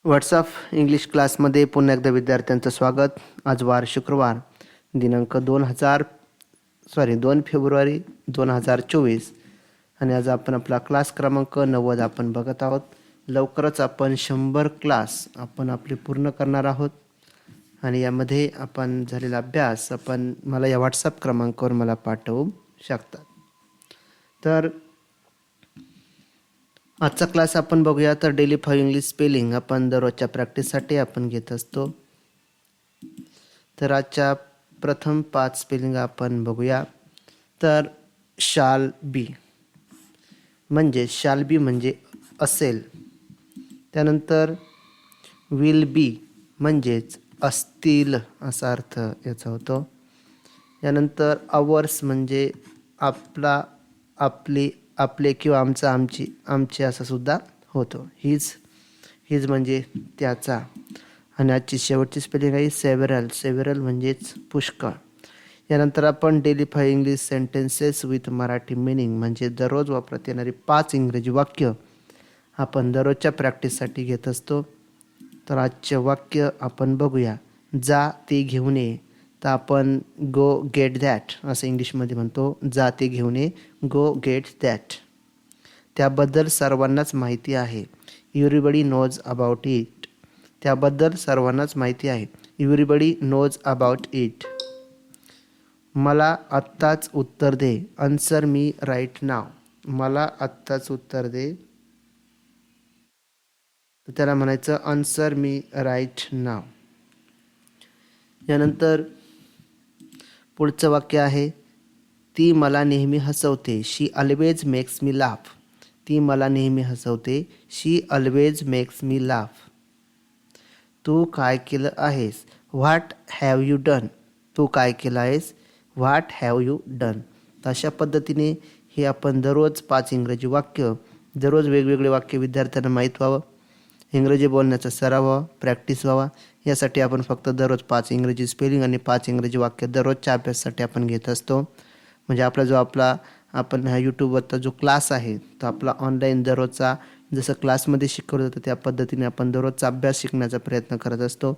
WhatsApp English क्लासमध्ये पुन्हा एकदा विद्यार्थ्यांचं स्वागत. आज वार शुक्रवार दिनांक 2 फेब्रुवारी 2024 आणि आज आपण आपला क्लास क्रमांक 90 आपण बघत आहोत. लवकरच आपण 100 क्लास आपण आपले पूर्ण करणार आहोत आणि यामध्ये आपण झालेला अभ्यास आपण मला या व्हॉट्सअप क्रमांकावर मला पाठवू शकतात. तर आजचा क्लास आपण बघूया. तर डेली 5 इंग्लिश स्पेलिंग आपण दररोजच्या प्रॅक्टिससाठी आपण घेत असतो. तर आजच्या प्रथम 5 स्पेलिंग आपण बघूया. तर शाल बी म्हणजे असेल. त्यानंतर विल बी म्हणजेच असतील असा अर्थ याचा होतो. यानंतर अवर्स म्हणजे आपले किंवा आमचा आमचे असा सुद्धा होतो. हिज म्हणजे त्याचा. आणि आजची शेवटची स्पेलिंग आहे सेव्हरल म्हणजेच पुष्कळ. यानंतर आपण daily 5 English sentences with Marathi meaning म्हणजे दररोज वापरत येणारी 5 इंग्रजी वाक्य आपण दररोजच्या प्रॅक्टिससाठी घेत असतो. तर आजचे वाक्य आपण बघूया. जा ते घेऊन ये. तर आपण गो गेट दॅट असं इंग्लिशमध्ये म्हणतो. जा ते घेऊन ये, गो गेट दॅट. त्याबद्दल सर्वांनाच माहिती आहे. Everybody knows about it. त्याबद्दल सर्वांनाच माहिती आहे. Everybody knows about it. मला आत्ताच उत्तर दे. आन्सर मी राईट नाव. मला आत्ताच उत्तर दे. तर त्याला म्हणायचं आन्सर मी राईट नाव. यानंतर पुढचं वाक्य आहे. ती मला नेहमी हसवते. She always makes me laugh. ती मला नेहमी हसवते. She always makes me laugh. तू काय केलं आहेस. What have you done. तू काय केलं आहेस. What have you done. अशा पद्धतीने हे आपण दररोज 5 इंग्रजी वाक्य दररोज वेगवेगळे वाक्य विद्यार्थ्यांना माहीत व्हावं, इंग्रजी बोलण्याचा सराव व्हावा, प्रॅक्टिस व्हावा, यासाठी आपण फक्त दररोज 5 इंग्रजी स्पेलिंग आणि 5 इंग्रजी वाक्य दररोजच्या अभ्यासासाठी आपण घेत असतो. म्हणजे आपण हा यूट्यूबवरचा जो क्लास आहे तो आपला ऑनलाईन दररोजचा जसं क्लासमध्ये शिकवलं जातं त्या पद्धतीने आपण दररोजचा अभ्यास शिकण्याचा प्रयत्न करत असतो.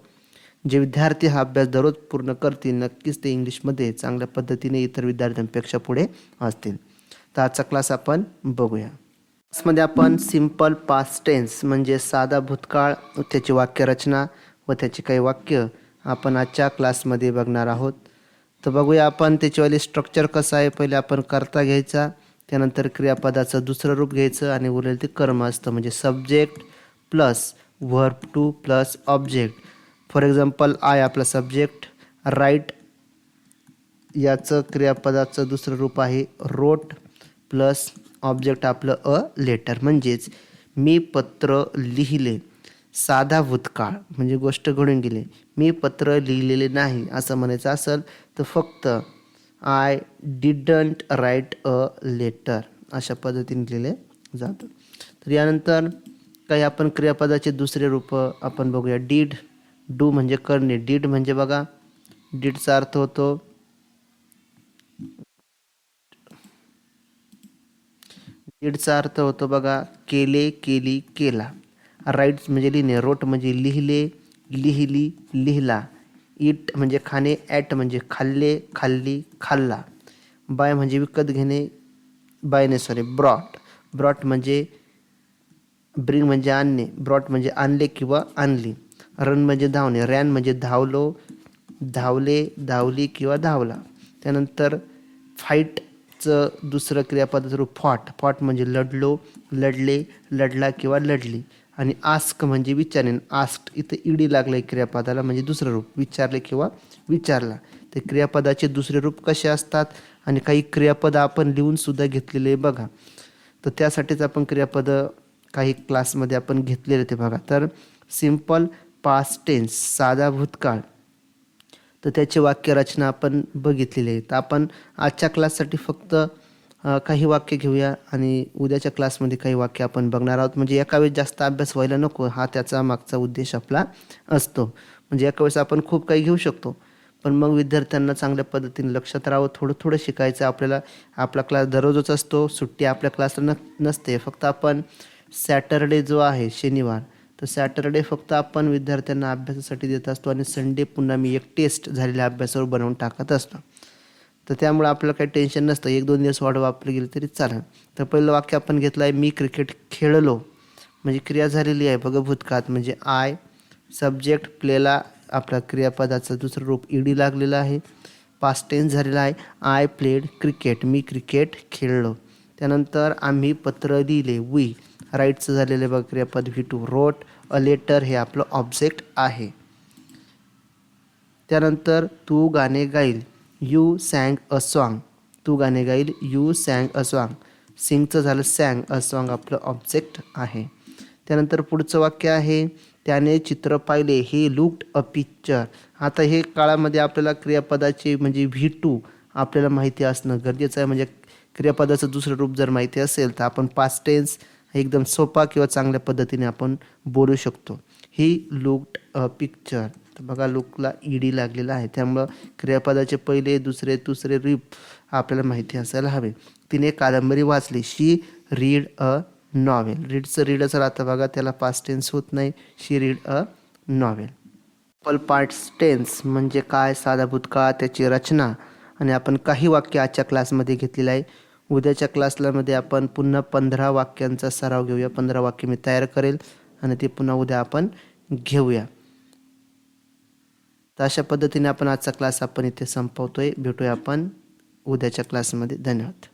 जे विद्यार्थी हा अभ्यास दररोज पूर्ण करतील नक्कीच ते इंग्लिशमध्ये चांगल्या पद्धतीने इतर विद्यार्थ्यांपेक्षा पुढे असतील. तर आजचा क्लास आपण बघूया. क्लासमध्ये आपण सिम्पल पास्ट टेन्स म्हणजे साधा भूतकाळ त्याची वाक्यरचना व त्याची काही वाक्य आपण आजच्या क्लासमध्ये बघणार आहोत. तर बघूया आपण त्याच्यावाले स्ट्रक्चर कसं आहे. पहिले आपण कर्ता घ्यायचा, त्यानंतर क्रियापदाचं दुसरं रूप घ्यायचं आणि उरलेलं ते कर्म असतं म्हणजे subject plus verb two plus object. For example I आपला सब्जेक्ट, राईट याचं क्रियापदाचं दुसरं रूप आहे रोट प्लस ऑब्जेक्ट आपलं अ लेटर म्हणजेच मी पत्र लिहिले. साधा भूतकाळ म्हणजे गोष्ट घडून गेली. मी पत्र लिहिलेले नाही असं म्हणायचं असेल तर फक्त I didn't write a letter अशा पद्धतीने लिहिले जातं. तर यानंतर काही आपण क्रियापदाचे दुसरे रूप आपण बघूया. डीड, डू म्हणजे करणे. डीड म्हणजे बघा डीडचा अर्थ होतो बघा केले, केली, केला. राईट म्हणजे लिहिणे. रोट म्हणजे लिहिले, लिहिली, लिहिला. इट म्हणजे खाणे. ॲट म्हणजे खाल्ले, खाल्ली, खाल्ला. बाय म्हणजे विकत घेणे. ब्रॉट. ब्रॉट म्हणजे ब्रिंग म्हणजे आणणे. ब्रॉट म्हणजे आणले किंवा आणली. रन म्हणजे धावणे. रॅन म्हणजे धावलो, धावले, धावली किंवा धावला. त्यानंतर फाईटचं दुसरं क्रियापदाचं रूप फॉट. फॉट म्हणजे लढलो, लढले, लढला किंवा लढली. आणि आस्क म्हणजे विचारणे. आस्क्ड इथं ईडी लागलं आहे क्रियापदाला म्हणजे दुसरं रूप विचारले किंवा विचारला. ते क्रियापदाचे दुसरे रूप कसे असतात आणि काही क्रियापदं आपण लिहून सुद्धा घेतलेले बघा. तर त्यासाठीच आपण क्रियापद काही क्लासमध्ये आपण घेतलेले ते बघा. तर सिम्पल पास्ट टेन्स साधा भूतकाळ तर त्याची वाक्यरचना आपण बघितलेली आहे. तर आपण आजच्या क्लाससाठी फक्त काही वाक्य घेऊया आणि उद्याच्या क्लासमध्ये काही वाक्य आपण बघणार आहोत. म्हणजे एका वेळेस जास्त अभ्यास व्हायला नको हा त्याचा मागचा उद्देश आपला असतो. म्हणजे एका वेळेस आपण खूप काही घेऊ शकतो पण मग विद्यार्थ्यांना चांगल्या पद्धतीने लक्षात राहावं. थोडं थोडं शिकायचं आपल्याला. आपला क्लास दररोजच असतो. सुट्टी आपल्या क्लासला नसते. फक्त आपण सॅटरडे जो आहे शनिवार तर सॅटरडे फक्त आपण विद्यार्थ्यांना अभ्यासासाठी देत असतो आणि संडे पुन्हा मी एक टेस्ट झालेल्या अभ्यासावर बनवून टाकत असतो. तर त्यामुळे आपल्याला काही टेन्शन नसतं, 1-2 दिवस वाढ वापरली गेली तरी चालेल. तर पहिलं वाक्य आपण घेतलं आहे, मी क्रिकेट खेळलो, म्हणजे क्रिया झालेली आहे बघा भूतकाळात, म्हणजे आय. सब्जेक्ट प्लेला आपल्या क्रियापदाचं दुसरं रूप ईडी लागलेलं आहे. पास्ट टेन्स झालेला आहे, I played cricket, me cricket खेळलो. त्यानंतर आम्ही पत्र लिहिले, वी. राईटचं झालेलं आहे बघा क्रियापद V2. रोट अ लेटर हे आपलं ऑब्जेक्ट आहे. त्यानंतर तू गाणे गाईल, यू सॅंग अ सॉन्ग, तू गाणे गाईल, यू सॅंग अ सॉन्ग. सिंगचं झालं सॅंग, अ सॉन्ग आपलं ऑब्जेक्ट आहे. त्यानंतर पुढचं वाक्य आहे, त्याने चित्र पाहिले, हे लुक्ड अ पिक्चर. आता हे काळामध्ये आपल्याला क्रियापदाचे म्हणजे V2 आपल्याला माहिती असणं गरजेचं आहे. म्हणजे क्रियापदाचं दुसरं रूप जर माहिती असेल तर आपण पास्ट टेन्स एकदम सोपा किंवा चांगल्या पद्धतीने आपण बोलू शकतो. He looked a picture. तर बघा लुकला ईडी लागलेला आहे, त्यामुळं क्रियापदाचे पहिले दुसरे तिसरे रूप आपल्याला माहिती असायला हवे. तिने कादंबरी वाचली, शी रीड अ नॉवेल. रीडचं रीडच राहतं बघा, त्याला पास्ट टेन्स होत नाही. She read a novel. Simple past tense म्हणजे काय, साधा भूतकाळ, त्याची रचना आणि आपण काही वाक्य आजच्या क्लासमध्ये घेतलेलं आहे. उद्याच्या क्लासमध्ये आपण पुन्हा 15 वाक्यांचा सराव घेऊया. 15 वाक्य मी तयार करेल आणि ते पुन्हा उद्या आपण घेऊया. तर अशा पद्धतीने आपण आजचा क्लास आपण इथे संपवतोय. भेटूया आपण उद्याच्या क्लासमध्ये. धन्यवाद.